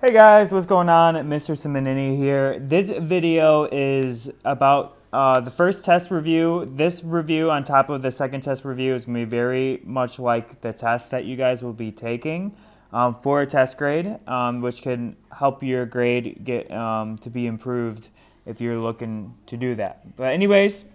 Hey guys, what's going on? Mr. Simonini here. This video is about the first test review. This review on top of the second test review is going to be very much like the test that you guys will be taking for a test grade, which can help your grade get to be improved if you're looking to do that. But anyways,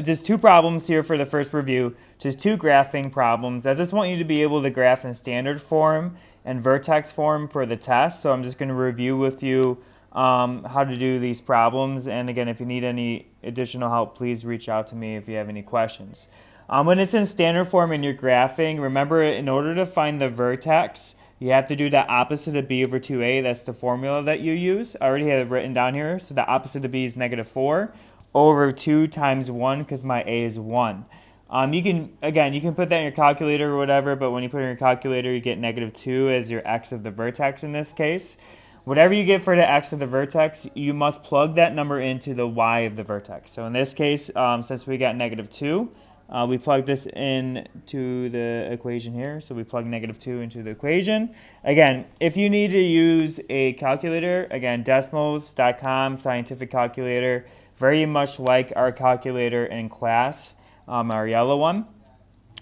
just two problems here for the first review, just two graphing problems. I just want you to be able to graph in standard form and vertex form for the test. So I'm just going to review with you how to do these problems. And again, if you need any additional help, please reach out to me if you have any questions. When it's in standard form and you're graphing, remember in order to find the vertex, you have to do the opposite of b over 2a. That's the formula that you use. I already have it written down here. So the opposite of b is -4 over 2 times 1 because my a is 1. You can put that in your calculator or whatever, but when you put it in your calculator, you get -2 as your x of the vertex in this case. Whatever you get for the x of the vertex, you must plug that number into the y of the vertex. So in this case, since we got -2, we plug this into the equation here. So we plug -2 into the equation. Again, if you need to use a calculator, again, decimals.com, scientific calculator, very much like our calculator in class, our yellow one.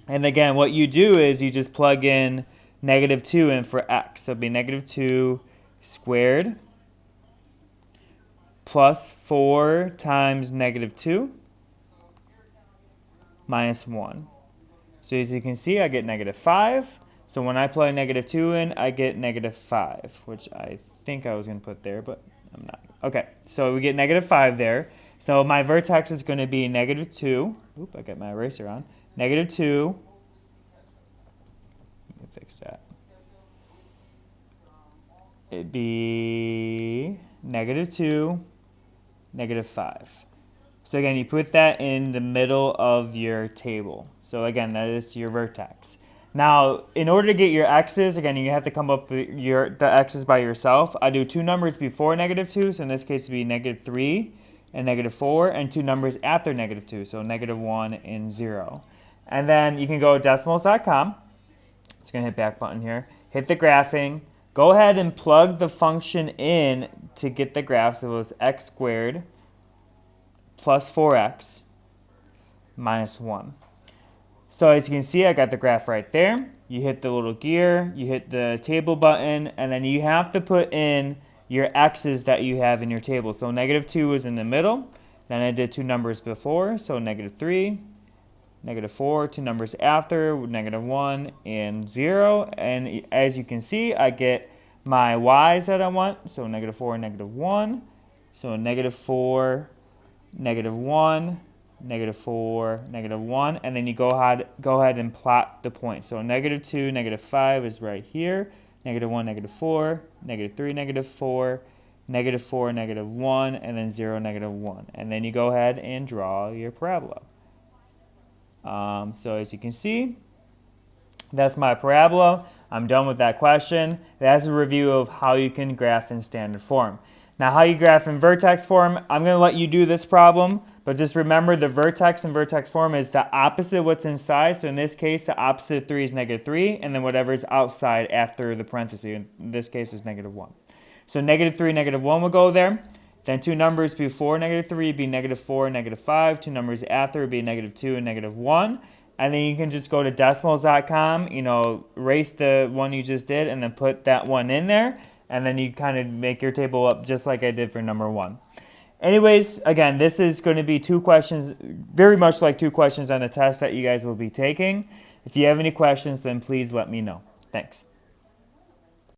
And again, what you do is you just plug in -2 in for x. So it'd be -2 squared plus 4 times -2 minus 1. So as you can see, I get -5. So when I plug -2 in, I get -5, which I think I was going to put there, but I'm not. Okay, so we get -5 there. So my vertex is going to be -2. Oop, I got my eraser on. -2. Let me fix that. It'd be -2, -5. So again, you put that in the middle of your table. So again, that is your vertex. Now, in order to get your x's, again, you have to come up with the x's by yourself. I do two numbers before -2, so in this case, it would be -3 and -4, and two numbers after -2, so -1 and 0. And then you can go to decimals.com. It's going to hit back button here. Hit the graphing. Go ahead and plug the function in to get the graph. So it was x squared plus 4x minus 1. So as you can see, I got the graph right there. You hit the little gear, you hit the table button, and then you have to put in your x's that you have in your table. So -2 is in the middle. Then I did two numbers before, so -3, -4, two numbers after, -1 and 0. And as you can see, I get my y's that I want, so -4, -1. So -4, -1, -4, -1, and then you go ahead and plot the point. So -2, -5 is right here. -1, -4, -3, -4, -4, -1, and then 0, -1. And then you go ahead and draw your parabola. So as you can see, that's my parabola. I'm done with that question. That's a review of how you can graph in standard form. Now, how you graph in vertex form, I'm going to let you do this problem, but just remember the vertex in vertex form is the opposite of what's inside. So in this case, the opposite of 3 is -3, and then whatever is outside after the parentheses, in this case is -1. So -3, -1 will go there. Then two numbers before -3 would be -4, -5. Two numbers after would be -2 and -1. And then you can just go to decimals.com, erase the one you just did, and then put that one in there. And then you kind of make your table up just like I did for number 1. Anyways, again, this is going to be two questions, very much like two questions on the test that you guys will be taking. If you have any questions, then please let me know. Thanks.